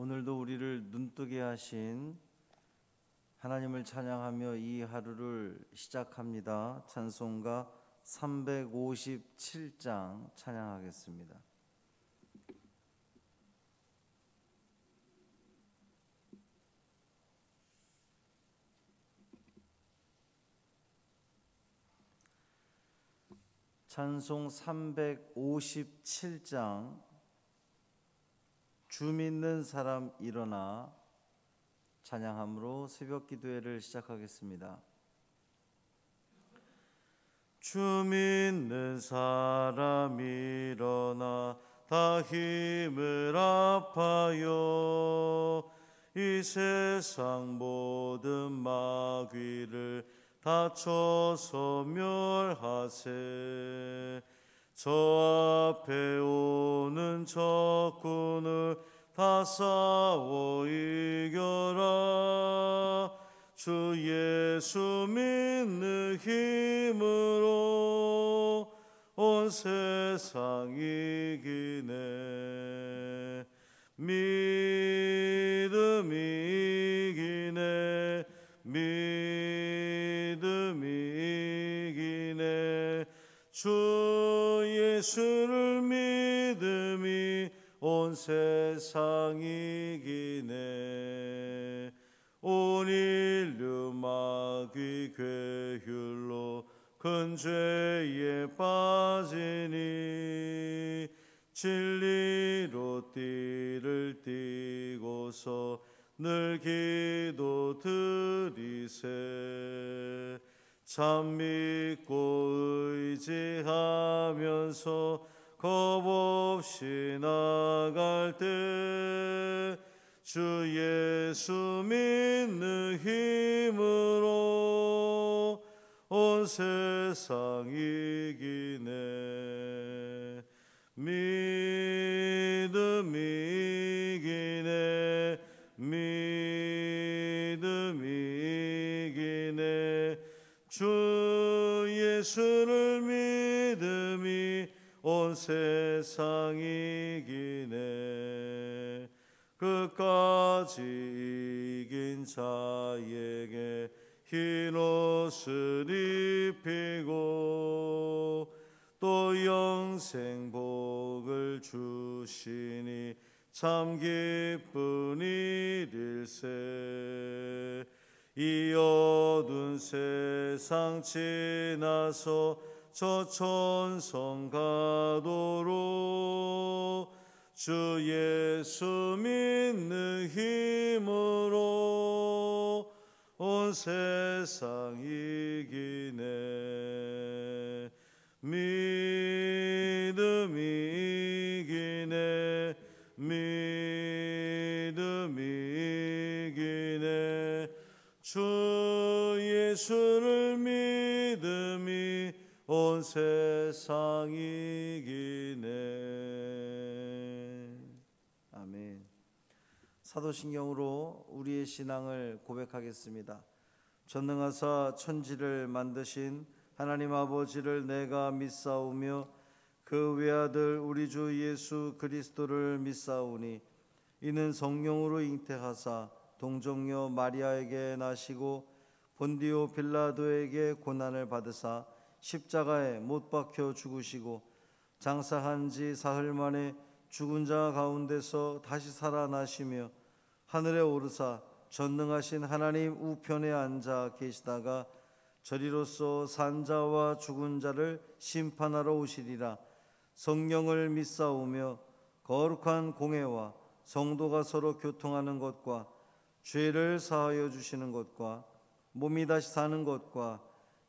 오늘도 우리를 눈뜨게 하신 하나님을 찬양하며 이 하루를 시작합니다. 찬송가 357장 찬양하겠습니다. 찬송 357장 주 믿는 사람 일어나 찬양함으로 새벽 기도회를 시작하겠습니다. 주 믿는 사람 일어나 다 힘을 합하여 이 세상 모든 마귀를 다쳐서 멸하세. 저 앞에 오는 적군을 다 싸워 이겨라. 주 예수 믿는 힘으로 온 세상 이기네. 믿음이 이기네. 믿음이 이기네. 주 예수를 믿음이 온 세상 이기네. 온 인류 마귀 괴휼로 큰 죄에 빠지니 진리로 띠를 띠고서 늘 기도 드리세. 참 믿고 의지하면서 겁없이 나갈 때 주 예수 믿는 힘으로 온 세상 이기네. 믿음이 이기네. 믿음이 이기네. 주 예수를 믿음이 온 세상 이기네. 끝까지 이긴 자에게 흰 옷을 입히고 또 영생 복을 주시니 참 기쁜 일일세. 이 어두운 세상 지나서 저 천성 가도록 주 예수 믿는 힘으로 온 세상 이기네. 믿음이 이기네. 믿음이 이기네. 주 예수를 믿음이 온 세상 이기네. 아멘. 사도신경으로 우리의 신앙을 고백하겠습니다. 전능하사 천지를 만드신 하나님 아버지를 내가 믿사오며 그 외아들 우리 주 예수 그리스도를 믿사오니 이는 성령으로 잉태하사 동정녀 마리아에게 나시고 본디오 빌라도에게 고난을 받으사 십자가에 못 박혀 죽으시고 장사한 지 사흘 만에 죽은 자 가운데서 다시 살아나시며 하늘에 오르사 전능하신 하나님 우편에 앉아 계시다가 저리로서 산 자와 죽은 자를 심판하러 오시리라. 성령을 믿사오며 거룩한 공회와 성도가 서로 교통하는 것과 죄를 사하여 주시는 것과 몸이 다시 사는 것과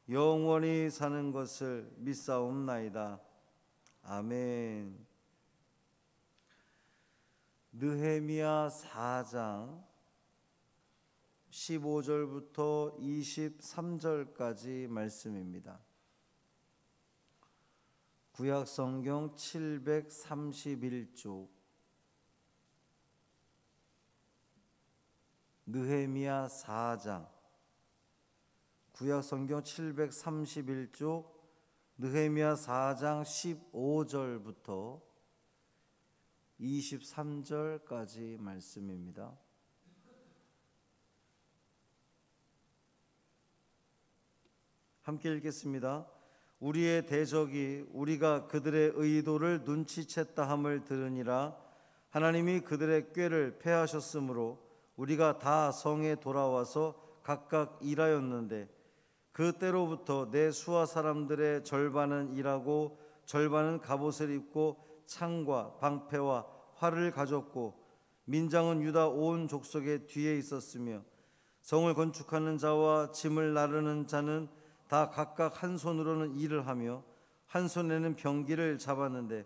영원히 사는 것을 믿사옵나이다. 아멘. 느헤미야 4장 15절부터 23절까지 말씀입니다. 구약성경 731쪽 느헤미야 4장 구약성경 731쪽 느헤미야 4장 15절부터 23절까지 말씀입니다. 함께 읽겠습니다. 우리의 대적이 우리가 그들의 의도를 눈치챘다 함을 들으니라. 하나님이 그들의 꾀를 패하셨으므로 우리가 다 성에 돌아와서 각각 일하였는데 그때로부터 내 수하 사람들의 절반은 일하고 절반은 갑옷을 입고 창과 방패와 활을 가졌고 민장은 유다 온 족속의 뒤에 있었으며 성을 건축하는 자와 짐을 나르는 자는 다 각각 한 손으로는 일을 하며 한 손에는 병기를 잡았는데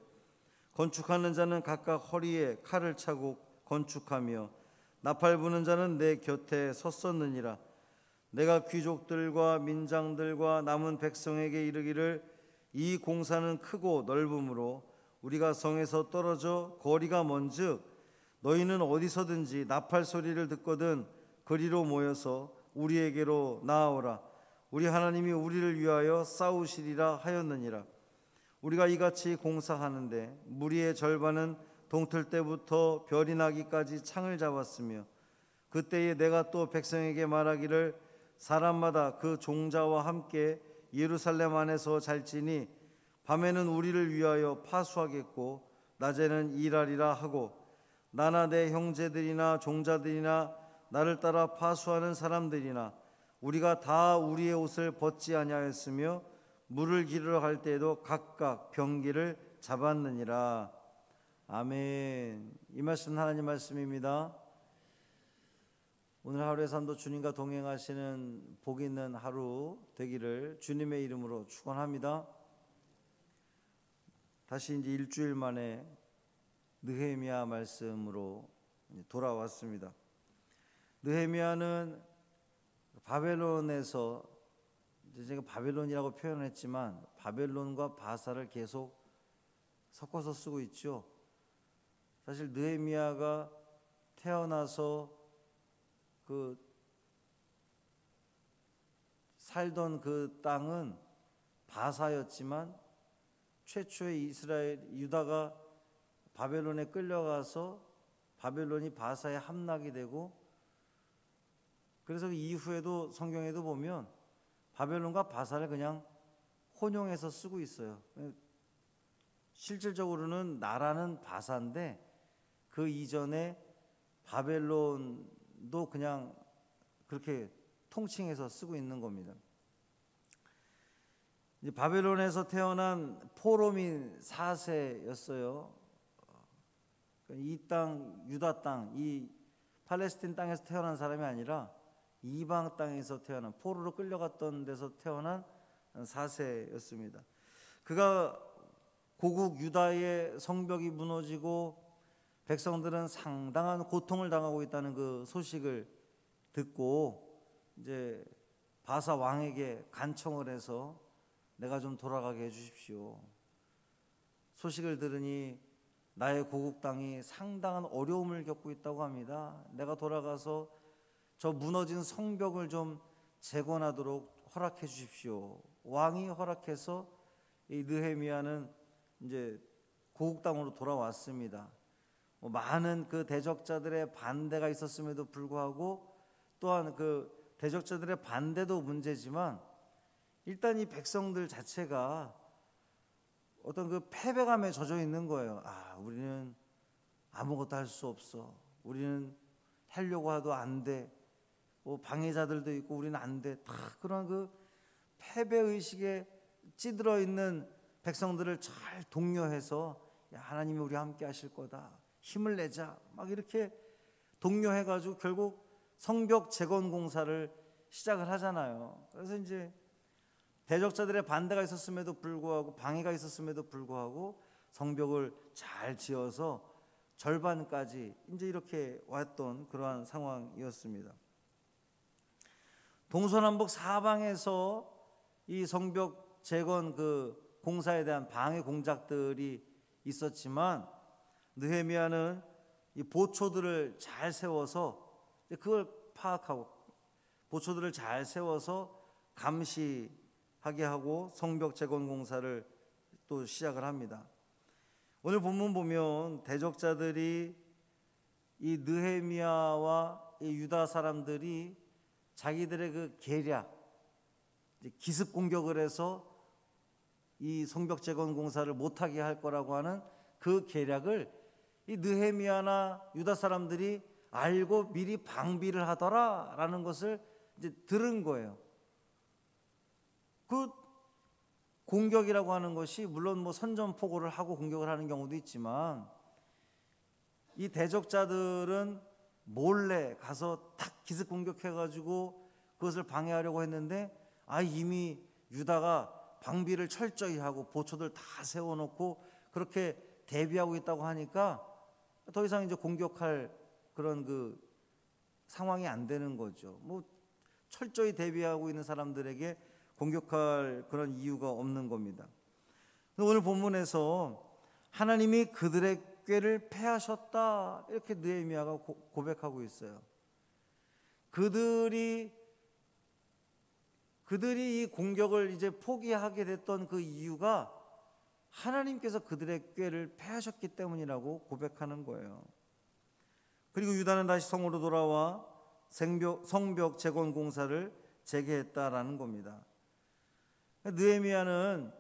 건축하는 자는 각각 허리에 칼을 차고 건축하며 나팔 부는 자는 내 곁에 섰었느니라. 내가 귀족들과 민장들과 남은 백성에게 이르기를 이 공사는 크고 넓으므로 우리가 성에서 떨어져 거리가 먼즉 너희는 어디서든지 나팔 소리를 듣거든 그리로 모여서 우리에게로 나아오라. 우리 하나님이 우리를 위하여 싸우시리라 하였느니라. 우리가 이같이 공사하는데 무리의 절반은 동틀 때부터 별이 나기까지 창을 잡았으며 그때에 내가 또 백성에게 말하기를 사람마다 그 종자와 함께 예루살렘 안에서 잘지니 밤에는 우리를 위하여 파수하겠고 낮에는 일하리라 하고 나나 내 형제들이나 종자들이나 나를 따라 파수하는 사람들이나 우리가 다 우리의 옷을 벗지 아니하였으며 물을 기르러 갈 때에도 각각 병기를 잡았느니라. 아멘. 이 말씀은 하나님 말씀입니다. 오늘 하루의 삶도 주님과 동행하시는 복 있는 하루 되기를 주님의 이름으로 축원합니다. 다시 이제 일주일 만에 느헤미야 말씀으로 돌아왔습니다. 느헤미야는 바벨론에서 제가 바벨론이라고 표현했지만 바벨론과 바사를 계속 섞어서 쓰고 있죠. 사실 느헤미야가 태어나서 그 살던 그 땅은 바사였지만 최초의 이스라엘 유다가 바벨론에 끌려가서 바벨론이 바사에 함락이 되고 그래서 이후에도 성경에도 보면 바벨론과 바사를 그냥 혼용해서 쓰고 있어요. 실질적으로는 나라는 바사인데 그 이전에 바벨론도 그냥 그렇게 통칭해서 쓰고 있는 겁니다. 이제 바벨론에서 태어난 포로민 4세였어요. 이 땅, 유다 땅, 이 팔레스틴 땅에서 태어난 사람이 아니라 이방 땅에서 태어난 포로로 끌려갔던 데서 태어난 4세였습니다. 그가 고국 유다의 성벽이 무너지고 백성들은 상당한 고통을 당하고 있다는 그 소식을 듣고 이제 바사 왕에게 간청을 해서 내가 좀 돌아가게 해주십시오. 소식을 들으니 나의 고국 땅이 상당한 어려움을 겪고 있다고 합니다. 내가 돌아가서 저 무너진 성벽을 좀 재건하도록 허락해 주십시오. 왕이 허락해서 이 느헤미야는 이제 고국 땅으로 돌아왔습니다. 많은 그 대적자들의 반대가 있었음에도 불구하고 또한 그 대적자들의 반대도 문제지만 일단 이 백성들 자체가 어떤 그 패배감에 젖어 있는 거예요. 우리는 아무것도 할 수 없어. 우리는 하려고 해도 안 돼. 방해자들도 있고 우리는 안 돼. 다 그런 그 패배 의식에 찌들어 있는 백성들을 잘 독려해서 하나님이 우리와 함께 하실 거다. 힘을 내자. 막 이렇게 독려해가지고 결국 성벽 재건 공사를 시작을 하잖아요. 그래서 이제 대적자들의 반대가 있었음에도 불구하고 방해가 있었음에도 불구하고 성벽을 잘 지어서 절반까지 이제 이렇게 왔던 그러한 상황이었습니다. 동서남북 사방에서 이 성벽 재건 그 공사에 대한 방해 공작들이 있었지만 느헤미야는 이 보초들을 잘 세워서 그걸 파악하고 보초들을 잘 세워서 감시하게 하고 성벽 재건 공사를 또 시작을 합니다. 오늘 본문 보면 대적자들이 이 느헤미야와 이 유다 사람들이 자기들의 그 계략, 기습 공격을 해서 이 성벽 재건 공사를 못하게 할 거라고 하는 그 계략을 이 느헤미야나 유다 사람들이 알고 미리 방비를 하더라라는 것을 이제 들은 거예요. 그 공격이라고 하는 것이 물론 뭐 선전포고를 하고 공격을 하는 경우도 있지만 이 대적자들은 몰래 가서 탁 기습 공격해가지고 그것을 방해하려고 했는데 이미 유다가 방비를 철저히 하고 보초들 다 세워놓고 그렇게 대비하고 있다고 하니까 더 이상 이제 공격할 그런 그 상황이 안 되는 거죠. 뭐 철저히 대비하고 있는 사람들에게 공격할 그런 이유가 없는 겁니다. 오늘 본문에서 하나님이 그들의 꾀를 패하셨다 이렇게 느헤미야가 고백하고 있어요. 그들이 이 공격을 이제 포기하게 됐던 그 이유가 하나님께서 그들의 꾀를 패하셨기 때문이라고 고백하는 거예요. 그리고 유다는 다시 성으로 돌아와 성벽 재건 공사를 재개했다라는 겁니다. 느헤미야는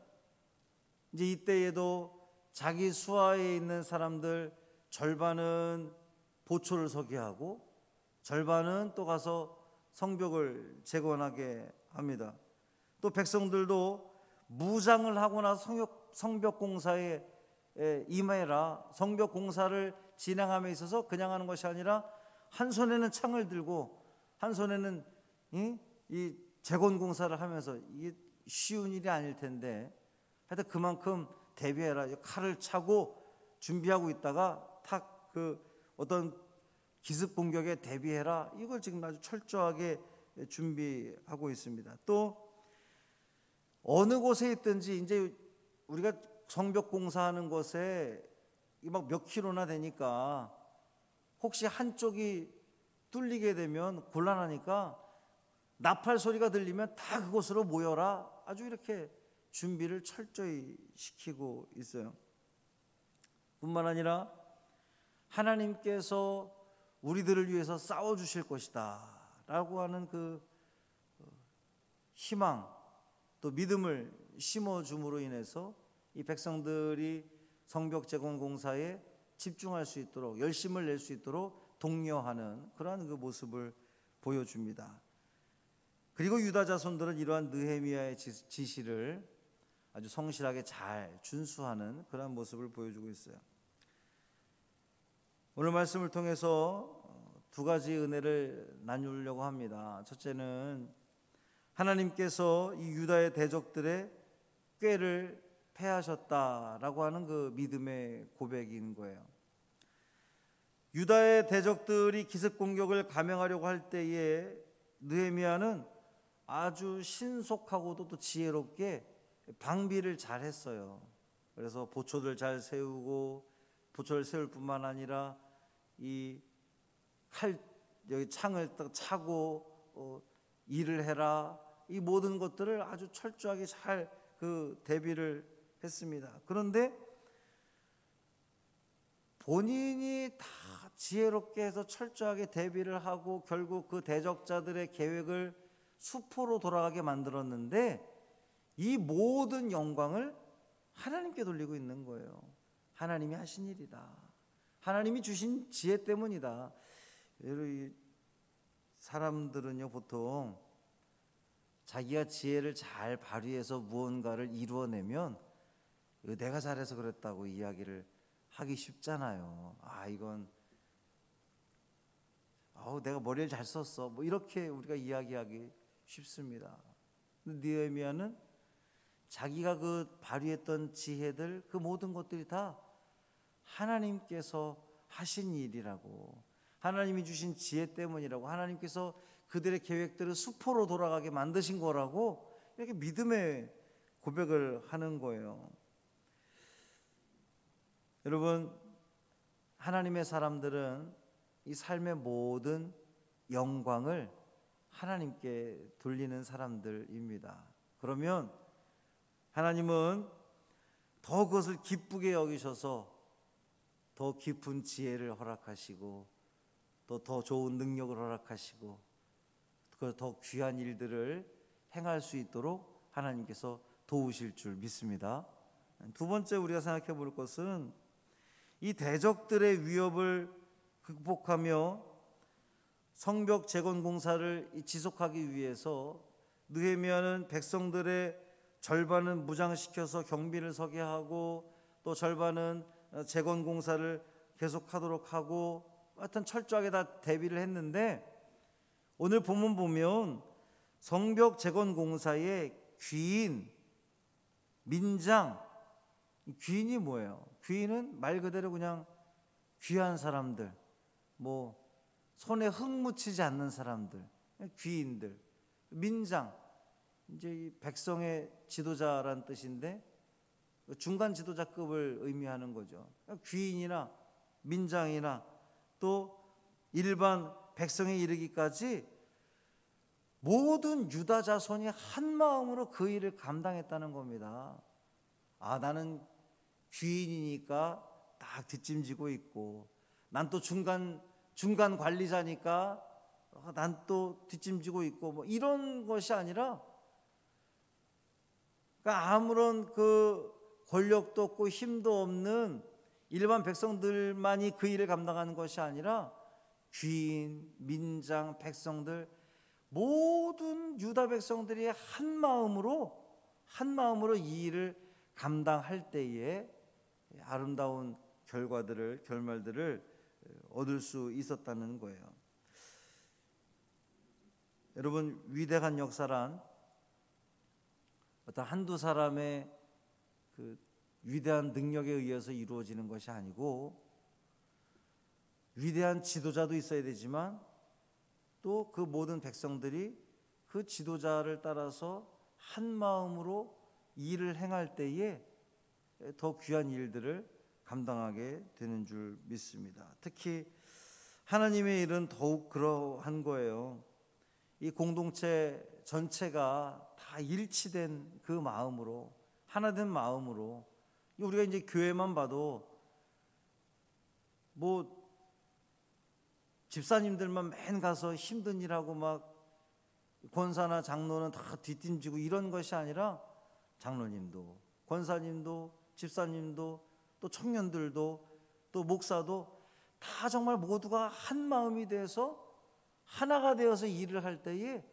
이제 이때에도 자기 수하에 있는 사람들 절반은 보초를 서게 하고 절반은 또 가서 성벽을 재건하게 합니다. 또 백성들도 무장을 하고 나서 성벽 공사에 임해라. 성벽 공사를 진행함에 있어서 그냥 하는 것이 아니라 한 손에는 창을 들고 한 손에는 이 재건 공사를 하면서 이게 쉬운 일이 아닐 텐데 하여튼 그만큼 대비해라. 칼을 차고 준비하고 있다가 탁 그 어떤 기습 공격에 대비해라. 이걸 지금 아주 철저하게 준비하고 있습니다. 또 어느 곳에 있든지 이제 우리가 성벽 공사하는 곳에 막 몇 킬로나 되니까 혹시 한쪽이 뚫리게 되면 곤란하니까 나팔 소리가 들리면 다 그곳으로 모여라. 아주 이렇게 준비를 철저히 시키고 있어요. 뿐만 아니라 하나님께서 우리들을 위해서 싸워주실 것이다 라고 하는 그 희망 또 믿음을 심어줌으로 인해서 이 백성들이 성벽 재건 공사에 집중할 수 있도록 열심을 낼 수 있도록 독려하는 그러한 그 모습을 보여줍니다. 그리고 유다 자손들은 이러한 느헤미야의 지시를 아주 성실하게 잘 준수하는 그러한 모습을 보여주고 있어요. 오늘 말씀을 통해서 두 가지 은혜를 나누려고 합니다. 첫째는 하나님께서 이 유다의 대적들의 꾀를 패하셨다라고 하는 그 믿음의 고백인 거예요. 유다의 대적들이 기습 공격을 감행하려고 할 때에 느헤미야는 아주 신속하고도 또 지혜롭게 방비를 잘 했어요. 그래서 보초들 잘 세우고 보초를 세울 뿐만 아니라 이 여기 창을 딱 차고 일을 해라. 이 모든 것들을 아주 철저하게 잘 그 대비를 했습니다. 그런데 본인이 다 지혜롭게 해서 철저하게 대비를 하고 결국 그 대적자들의 계획을 수포로 돌아가게 만들었는데 이 모든 영광을 하나님께 돌리고 있는 거예요. 하나님이 하신 일이다. 하나님이 주신 지혜 때문이다. 사람들은요 보통 자기가 지혜를 잘 발휘해서 무언가를 이루어내면 내가 잘해서 그랬다고 이야기를 하기 쉽잖아요. 이건 내가 머리를 잘 썼어. 뭐 이렇게 우리가 이야기하기 쉽습니다. 근데 느헤미야는 자기가 그 발휘했던 지혜들 그 모든 것들이 다 하나님께서 하신 일이라고, 하나님이 주신 지혜 때문이라고, 하나님께서 그들의 계획들을 수포로 돌아가게 만드신 거라고 이렇게 믿음의 고백을 하는 거예요. 여러분, 하나님의 사람들은 이 삶의 모든 영광을 하나님께 돌리는 사람들입니다. 그러면 하나님은 더 그것을 기쁘게 여기셔서 더 깊은 지혜를 허락하시고 또 더 좋은 능력을 허락하시고 더 귀한 일들을 행할 수 있도록 하나님께서 도우실 줄 믿습니다. 두 번째 우리가 생각해 볼 것은 이 대적들의 위협을 극복하며 성벽 재건 공사를 지속하기 위해서 느헤미야는 백성들의 절반은 무장시켜서 경비를 서게 하고 또 절반은 재건 공사를 계속하도록 하고 하여튼 철저하게 다 대비를 했는데, 오늘 본문 보면 성벽 재건 공사의 귀인, 민장, 귀인이 뭐예요? 귀인은 말 그대로 그냥 귀한 사람들, 뭐 손에 흙 묻히지 않는 사람들, 귀인들. 민장, 이제 이 백성의 지도자란 뜻인데 중간 지도자급을 의미하는 거죠. 귀인이나 민장이나 또 일반 백성에 이르기까지 모든 유다 자손이 한 마음으로 그 일을 감당했다는 겁니다. 아, 나는 귀인이니까 딱 뒷짐지고 있고, 난 또 중간 관리자니까 난 또 뒷짐지고 있고, 뭐 이런 것이 아니라, 그러니까 아무런 그 권력도 없고 힘도 없는 일반 백성들만이 그 일을 감당하는 것이 아니라 귀인, 민장, 백성들, 모든 유다 백성들이 한 마음으로 이 일을 감당할 때에 아름다운 결말들을 얻을 수 있었다는 거예요. 여러분, 위대한 역사란 어떤 한두 사람의 그 위대한 능력에 의해서 이루어지는 것이 아니고, 위대한 지도자도 있어야 되지만 또 그 모든 백성들이 그 지도자를 따라서 한 마음으로 일을 행할 때에 더 귀한 일들을 감당하게 되는 줄 믿습니다. 특히 하나님의 일은 더욱 그러한 거예요. 이 공동체 전체가 다 일치된 그 마음으로, 하나된 마음으로, 우리가 이제 교회만 봐도 뭐 집사님들만 맨 가서 힘든 일하고 막 권사나 장로는 다 뒷짐지고 이런 것이 아니라, 장로님도 권사님도 집사님도 또 청년들도 또 목사도 다 정말 모두가 한 마음이 돼서 하나가 되어서 일을 할 때에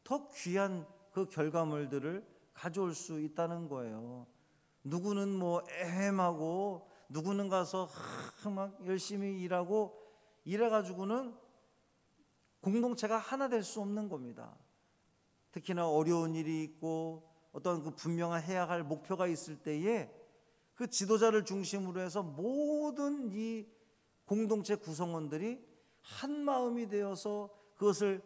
더 귀한 그 결과물들을 가져올 수 있다는 거예요. 누구는 뭐 애헴하고 누구는 가서 막 열심히 일하고 이래가지고는 공동체가 하나 될 수 없는 겁니다. 특히나 어려운 일이 있고 어떤 그 분명한 해야 할 목표가 있을 때에 그 지도자를 중심으로 해서 모든 이 공동체 구성원들이 한 마음이 되어서 그것을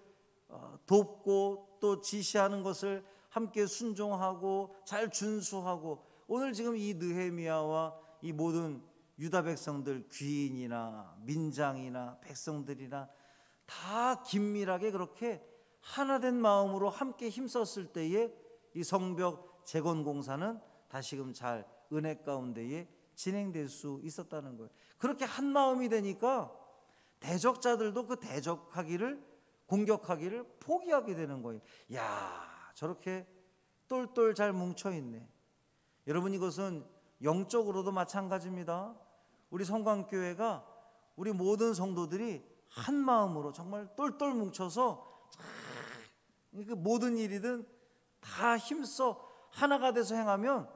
돕고 또 지시하는 것을 함께 순종하고 잘 준수하고, 오늘 지금 이 느헤미야와 이 모든 유다 백성들, 귀인이나 민장이나 백성들이나 다 긴밀하게 그렇게 하나된 마음으로 함께 힘썼을 때에 이 성벽 재건 공사는 다시금 잘 은혜 가운데에 진행될 수 있었다는 거예요. 그렇게 한 마음이 되니까 대적자들도 그 공격하기를 포기하게 되는 거예요. 야, 저렇게 똘똘 잘 뭉쳐있네. 여러분, 이것은 영적으로도 마찬가지입니다. 우리 성광교회가 우리 모든 성도들이 한 마음으로 정말 똘똘 뭉쳐서 그 모든 일이든 다 힘써 하나가 돼서 행하면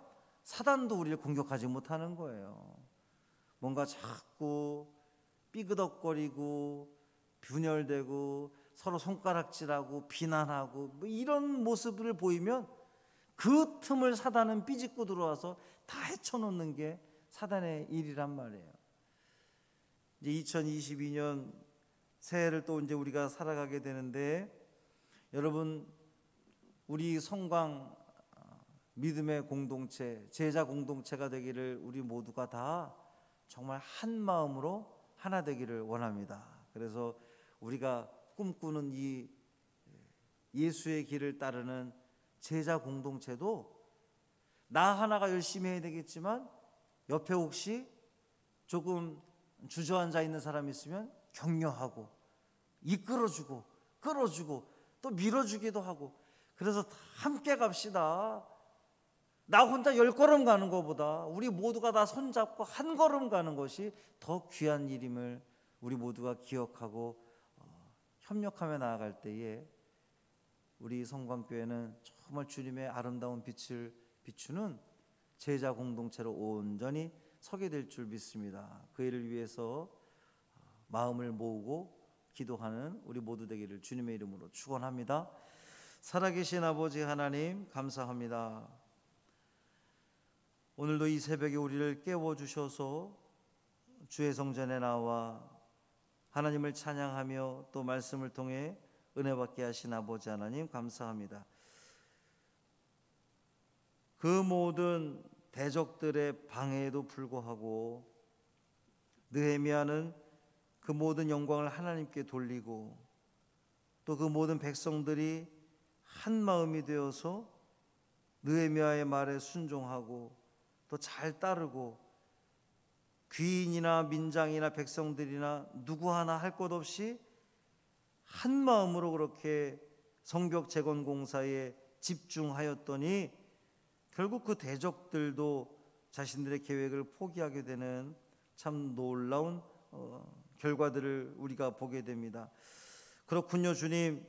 사단도 우리를 공격하지 못하는 거예요. 뭔가 자꾸 삐그덕거리고 분열되고 서로 손가락질하고 비난하고 뭐 이런 모습을 보이면 그 틈을 사단은 삐집고 들어와서 다 헤쳐놓는 게 사단의 일이란 말이에요. 이제 2022년 새해를 또 이제 우리가 살아가게 되는데, 여러분, 우리 성광 믿음의 공동체, 제자 공동체가 되기를 우리 모두가 다 정말 한 마음으로 하나 되기를 원합니다. 그래서 우리가 꿈꾸는 이 예수의 길을 따르는 제자 공동체도 나 하나가 열심히 해야 되겠지만 옆에 혹시 조금 주저앉아 있는 사람이 있으면 격려하고 이끌어주고 끌어주고 또 밀어주기도 하고, 그래서 함께 갑시다. 나 혼자 10걸음 가는 것보다 우리 모두가 다 손잡고 한 걸음 가는 것이 더 귀한 일임을 우리 모두가 기억하고 협력하며 나아갈 때에 우리 성광교회는 정말 주님의 아름다운 빛을 비추는 제자 공동체로 온전히 서게 될 줄 믿습니다. 그 일을 위해서 마음을 모으고 기도하는 우리 모두 되기를 주님의 이름으로 축원합니다. 살아계신 아버지 하나님, 감사합니다. 오늘도 이 새벽에 우리를 깨워주셔서 주의 성전에 나와 하나님을 찬양하며 또 말씀을 통해 은혜 받게 하신 아버지 하나님, 감사합니다. 그 모든 대적들의 방해에도 불구하고 느헤미야는 그 모든 영광을 하나님께 돌리고 또 그 모든 백성들이 한 마음이 되어서 느헤미야의 말에 순종하고 또 잘 따르고, 귀인이나 민장이나 백성들이나 누구 하나 할 것 없이 한 마음으로 그렇게 성벽 재건 공사에 집중하였더니 결국 그 대적들도 자신들의 계획을 포기하게 되는 참 놀라운 결과들을 우리가 보게 됩니다. 그렇군요, 주님.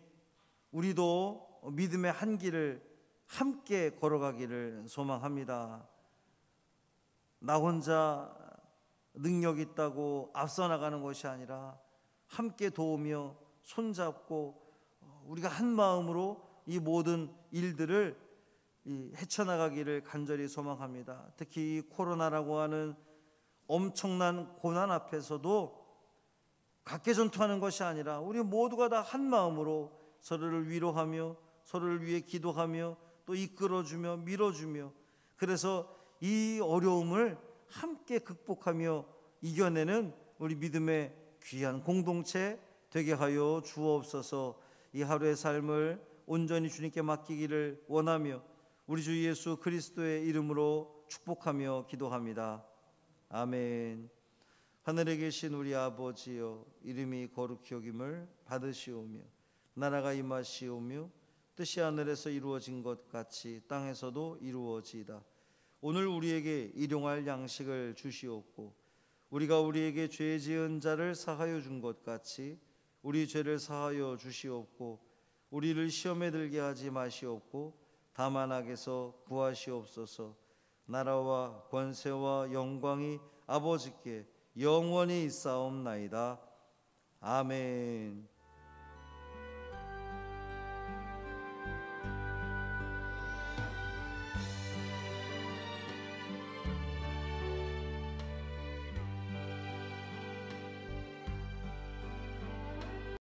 우리도 믿음의 한 길을 함께 걸어가기를 소망합니다. 나 혼자 능력 있다고 앞서 나가는 것이 아니라 함께 도우며 손잡고 우리가 한 마음으로 이 모든 일들을 헤쳐나가기를 간절히 소망합니다. 특히 이 코로나라고 하는 엄청난 고난 앞에서도 각개전투하는 것이 아니라 우리 모두가 다 한 마음으로 서로를 위로하며 서로를 위해 기도하며 또 이끌어주며 밀어주며, 그래서 이 어려움을 함께 극복하며 이겨내는 우리 믿음의 귀한 공동체 되게 하여 주옵소서. 이 하루의 삶을 온전히 주님께 맡기기를 원하며 우리 주 예수 그리스도의 이름으로 축복하며 기도합니다. 아멘. 하늘에 계신 우리 아버지여, 이름이 거룩히 여김을 받으시오며 나라가 임하시오며 뜻이 하늘에서 이루어진 것 같이 땅에서도 이루어지이다. 오늘 우리에게 일용할 양식을 주시옵고 우리가 우리에게 죄 지은 자를 사하여 준 것 같이 우리 죄를 사하여 주시옵고 우리를 시험에 들게 하지 마시옵고 다만 악에서 구하시옵소서. 나라와 권세와 영광이 아버지께 영원히 있사옵나이다. 아멘.